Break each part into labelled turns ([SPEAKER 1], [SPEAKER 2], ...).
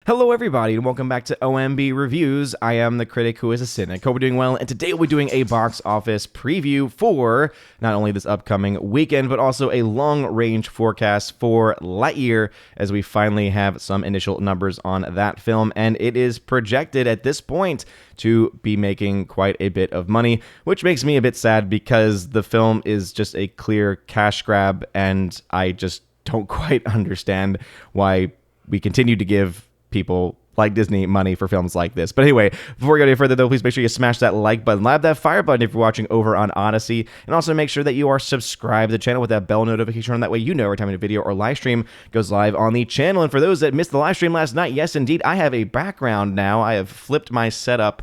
[SPEAKER 1] Hello everybody and welcome back to OMB Reviews. I am the critic who is a cynic. Hope we're doing well, and today we'll be doing a box office preview for not only this upcoming weekend, but also a long-range forecast for Lightyear, as we finally have some initial numbers on that film, and it is projected at this point to be making quite a bit of money, which makes me a bit sad because the film is just a clear cash grab, and I just don't quite understand why we continue to give people like Disney money for films like this. But anyway, before we go any further though, please make sure you smash that like button, lab that fire button if you're watching over on Odyssey, and also make sure that you are subscribed to the channel with that bell notification on. That way you know every time a video or live stream goes live on the channel. And for those that missed the live stream last night, yes indeed, I have a background now. I have flipped my setup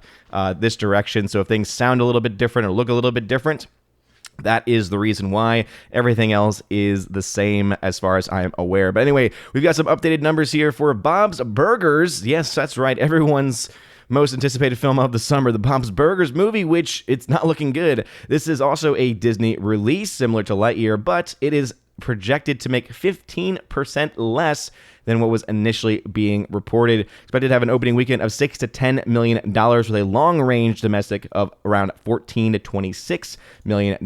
[SPEAKER 1] this direction, so if things sound a little bit different or look a little bit different, that is the reason why. Everything else is the same as far as I am aware. But anyway, we've got some updated numbers here for Bob's Burgers. Yes, that's right. Everyone's most anticipated film of the summer, the Bob's Burgers movie, which it's not looking good. This is also a Disney release similar to Lightyear, but it is projected to make 15% less than what was initially being reported. Expected to have an opening weekend of $6 to $10 million with a long-range domestic of around $14 to $26 million.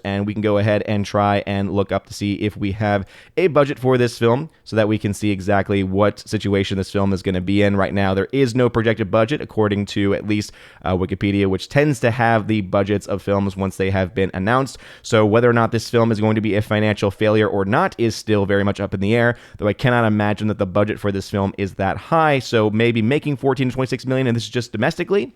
[SPEAKER 1] And we can go ahead and try and look up to see if we have a budget for this film so that we can see exactly what situation this film is going to be in. Right now, there is no projected budget, according to at least Wikipedia, which tends to have the budgets of films once they have been announced. So whether or not this film is going to be a financial failure or not is still very much up in the air, though I cannot imagine that the budget for this film is that high. So maybe making 14 to 26 million, and this is just domestically,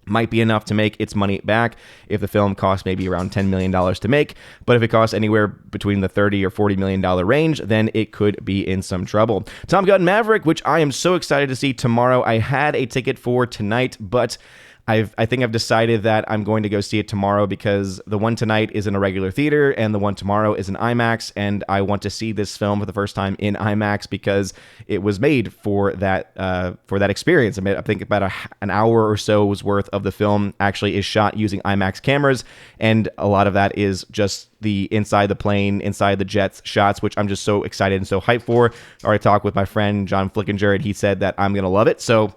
[SPEAKER 1] might be enough to make its money back if the film costs maybe around $10 million to make. But if it costs anywhere between the $30 or $40 million range, then it could be in some trouble. Top Gun Maverick, which I am so excited to see tomorrow. I had a ticket for tonight, but I think I've decided that I'm going to go see it tomorrow because the one tonight is in a regular theater and the one tomorrow is in IMAX, and I want to see this film for the first time in IMAX because it was made for that experience. I mean, I think about an hour or so's worth of the film actually is shot using IMAX cameras, and a lot of that is just the inside the plane, inside the jets shots, which I'm just so excited and so hyped for. I already talked with my friend John Flickinger, and he said that I'm going to love it. So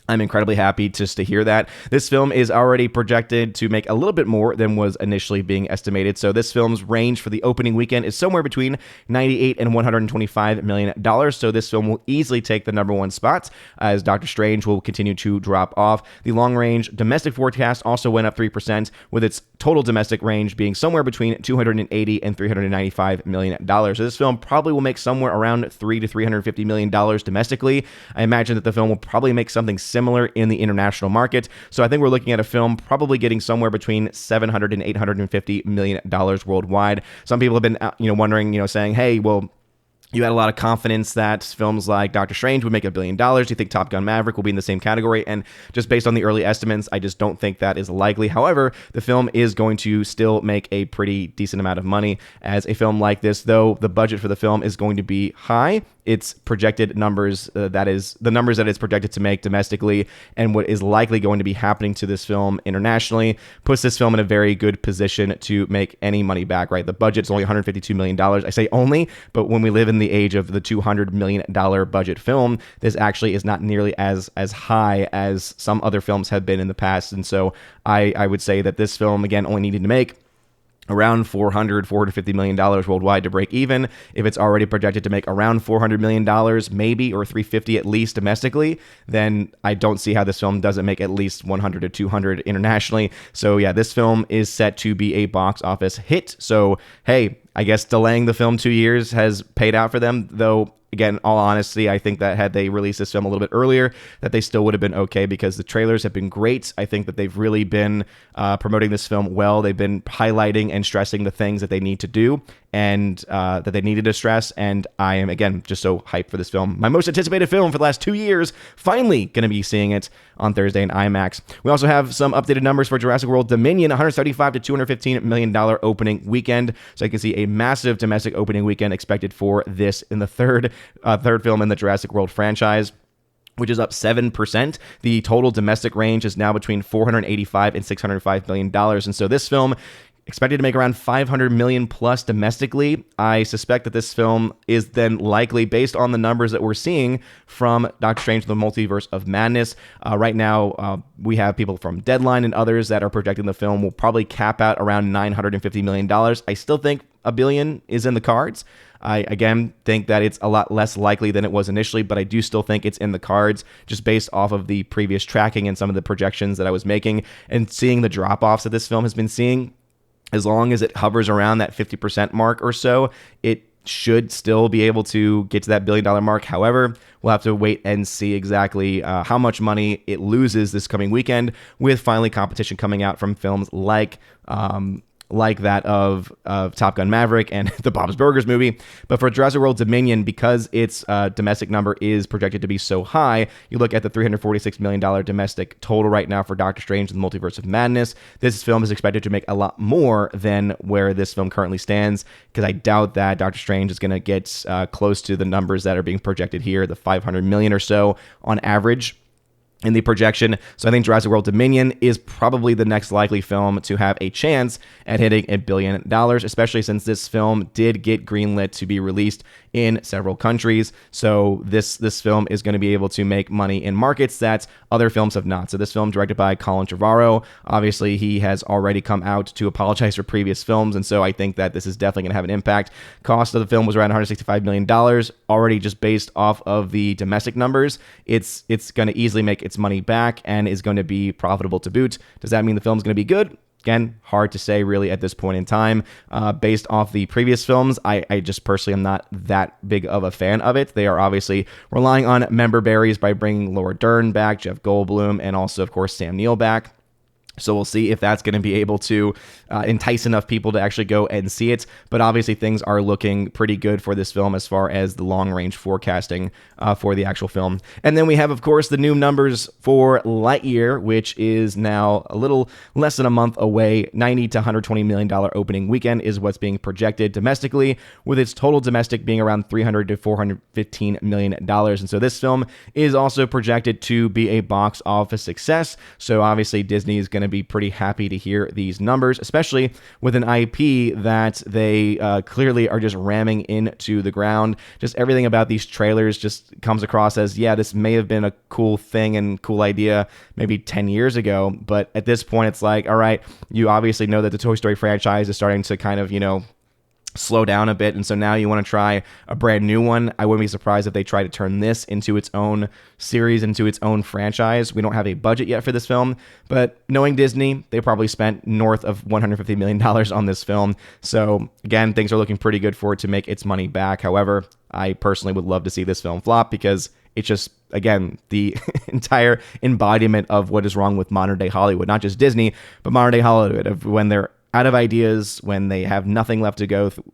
[SPEAKER 1] I'm incredibly happy just to hear that. This film is already projected to make a little bit more than was initially being estimated. So this film's range for the opening weekend is somewhere between $98 and $125 million. So this film will easily take the number one spot as Doctor Strange will continue to drop off. The long-range domestic forecast also went up 3%, with its total domestic range being somewhere between $280 and $395 million. So this film probably will make somewhere around $300 to $350 million domestically. I imagine that the film will probably make something similar in the international market. So I think we're looking at a film probably getting somewhere between $700 and $850 million worldwide. Some people have been, wondering, saying, hey, well, you had a lot of confidence that films like Doctor Strange would make $1 billion. Do you think Top Gun Maverick will be in the same category? And just based on the early estimates, I just don't think that is likely. However, the film is going to still make a pretty decent amount of money. As a film like this, though, the budget for the film is going to be high. Its projected numbers, that is the numbers that it's projected to make domestically, and what is likely going to be happening to this film internationally, puts this film in a very good position to make any money back, right? The budget's only $152 million. I say only, but when we live in the age of the $200 million budget film, this actually is not nearly as high as some other films have been in the past. And so I would say that this film, again, only needed to make around $450 million worldwide to break even. If it's already projected to make around $400 million, maybe, or $350 at least domestically, then I don't see how this film doesn't make at least 100 to 200 internationally. So yeah, this film is set to be a box office hit. So hey, I guess delaying the film 2 years has paid out for them, though. Again, all honesty, I think that had they released this film a little bit earlier, that they still would have been okay because the trailers have been great. I think that they've really been promoting this film well. They've been highlighting and stressing the things that they need to do and that they needed to stress. And I am, again, just so hyped for this film. My most anticipated film for the last 2 years, finally going to be seeing it on Thursday in IMAX. We also have some updated numbers for Jurassic World Dominion, $175 to $215 million opening weekend. So you can see a massive domestic opening weekend expected for this in the third film in the Jurassic World franchise, which is up 7%. The total domestic range is now between $485 and $605 million. And so this film expected to make around 500 million plus domestically. I suspect that this film is then likely, based on the numbers that we're seeing from Doctor Strange: The Multiverse of Madness. Right now, we have people from Deadline and others that are projecting the film will probably cap out around $950 million. I still think $1 billion is in the cards. I, again, think that it's a lot less likely than it was initially, but I do still think it's in the cards just based off of the previous tracking and some of the projections that I was making and seeing the drop-offs that this film has been seeing. As long as it hovers around that 50% mark or so, it should still be able to get to that $1 billion mark. However, we'll have to wait and see exactly how much money it loses this coming weekend, with finally competition coming out from films like that of Top Gun Maverick and the Bob's Burgers movie. But for Jurassic World Dominion, because its domestic number is projected to be so high, you look at the $346 million domestic total right now for Doctor Strange and the Multiverse of Madness. This film is expected to make a lot more than where this film currently stands, because I doubt that Doctor Strange is going to get close to the numbers that are being projected here, the 500 million or so on average in the projection. So I think Jurassic World Dominion is probably the next likely film to have a chance at hitting $1 billion, especially since this film did get greenlit to be released in several countries. So this film is going to be able to make money in markets that other films have not. So this film, directed by Colin Trevorrow, obviously he has already come out to apologize for previous films, and so I think that this is definitely going to have an impact. Cost of the film was around $165 million, already just based off of the domestic numbers. It's going to easily make its money back and is going to be profitable to boot. Does that mean the film's going to be good? Again, hard to say really at this point in time. Based off the previous films, I just personally am not that big of a fan of it. They are obviously relying on member berries by bringing Laura Dern back, Jeff Goldblum, and also, of course, Sam Neill back. So we'll see if that's going to be able to entice enough people to actually go and see it. But obviously things are looking pretty good for this film as far as the long-range forecasting for the actual film. And then we have, of course, the new numbers for Lightyear, which is now a little less than a month away. $90 to $120 million opening weekend is what's being projected domestically, with its total domestic being around $300 to $415 million. And so this film is also projected to be a box office success. So obviously Disney is going to be pretty happy to hear these numbers, especially with an IP that they clearly are just ramming into the ground. Just everything about these trailers just comes across as, yeah, this may have been a cool thing and cool idea maybe 10 years ago, but at this point it's like, all right, you obviously know that the Toy Story franchise is starting to kind of, slow down a bit, and so now you want to try a brand new one. I wouldn't be surprised if they try to turn this into its own series, into its own franchise. We don't have a budget yet for this film, but knowing Disney, they probably spent north of $150 million on this film. So again, things are looking pretty good for it to make its money back. However, I personally would love to see this film flop, because it's just, again, the entire embodiment of what is wrong with modern day Hollywood, not just Disney, but modern day Hollywood, of when they're out of ideas, when they have nothing left to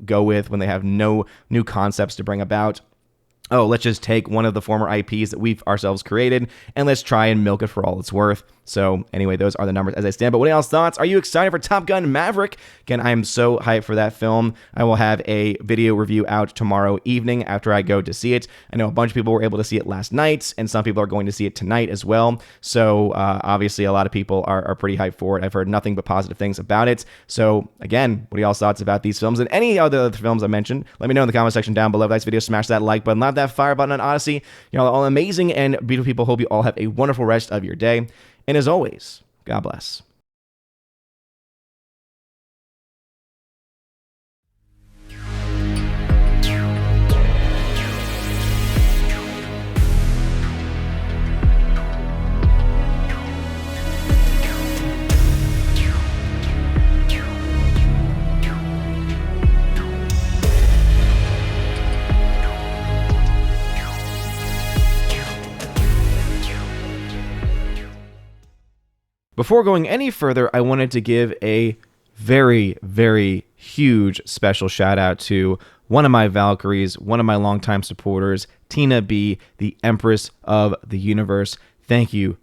[SPEAKER 1] go with, when they have no new concepts to bring about. Oh, let's just take one of the former IPs that we've ourselves created and let's try and milk it for all it's worth. So anyway, those are the numbers as they stand. But what are y'all's thoughts? Are you excited for Top Gun Maverick? Again, I am so hyped for that film. I will have a video review out tomorrow evening after I go to see it. I know a bunch of people were able to see it last night, and some people are going to see it tonight as well. So obviously a lot of people are pretty hyped for it. I've heard nothing but positive things about it. So again, what are y'all's thoughts about these films and any other films I mentioned? Let me know in the comment section down below. If this video, smash that like button, slap that fire button on Odyssey. Y'all are all amazing and beautiful people. Hope you all have a wonderful rest of your day. And as always, God bless. Before going any further, I wanted to give a very, very huge special shout out to one of my Valkyries, one of my longtime supporters, Tina B, the Empress of the Universe. Thank you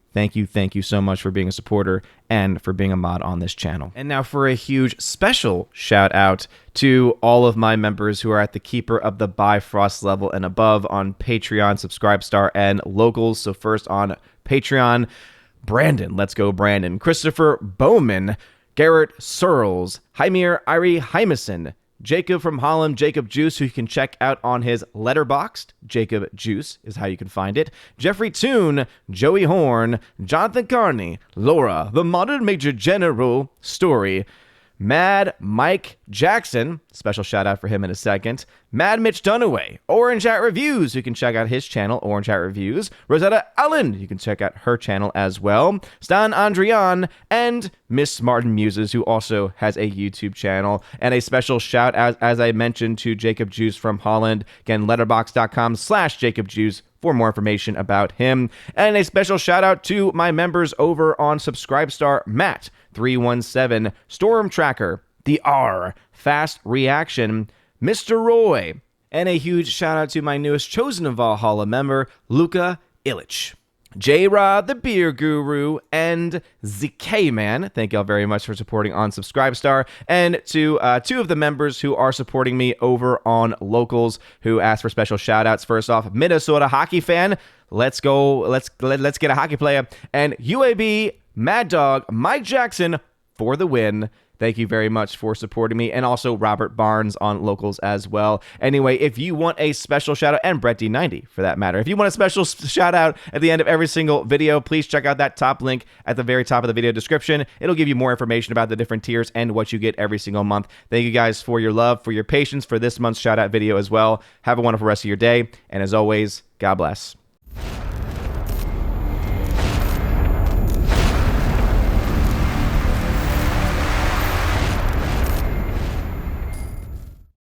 [SPEAKER 1] so much for being a supporter and for being a mod on this channel. And now for a huge special shout out to all of my members who are at the Keeper of the Bifrost level and above on Patreon, Subscribestar, and Locals. So first on Patreon, Brandon, let's go Brandon, Christopher Bowman, Garrett Searles, Hymir Irie Hymason, Jacob from Holland, Jacob Juice, who you can check out on his Letterboxd. Jacob Juice is how you can find it. Jeffrey Toon, Joey Horn, Jonathan Carney, Laura, The Modern Major General, Story, Mad Mike Jackson, special shout out for him in a second. Mad Mitch Dunaway, Orange Hat Reviews, you can check out his channel, Orange Hat Reviews. Rosetta Allen, you can check out her channel as well. Stan Andrian, and Miss Martin Muses, who also has a YouTube channel. And a special shout out, as I mentioned, to Jacob Juice from Holland. Again, letterboxd.com/Jacob Juice for more information about him. And a special shout out to my members over on Subscribestar, Matt 317, Storm Tracker, The R, Fast Reaction, Mr. Roy, and a huge shout out to my newest Chosen of Valhalla member, Luka Illich. J-Rod, the Beer Guru, and ZK-Man. Thank y'all very much for supporting on Subscribestar. And to two of the members who are supporting me over on Locals, who asked for special shout-outs. First off, Minnesota hockey fan. Let's go. Let's get a hockey player. And UAB, Mad Dog, Mike Jackson for the win. Thank you very much for supporting me, and also Robert Barnes on Locals as well. Anyway, if you want a special shout-out, and Brett D90 for that matter, if you want a special shout-out at the end of every single video, please check out that top link at the very top of the video description. It'll give you more information about the different tiers and what you get every single month. Thank you guys for your love, for your patience, for this month's shout-out video as well. Have a wonderful rest of your day, and as always, God bless.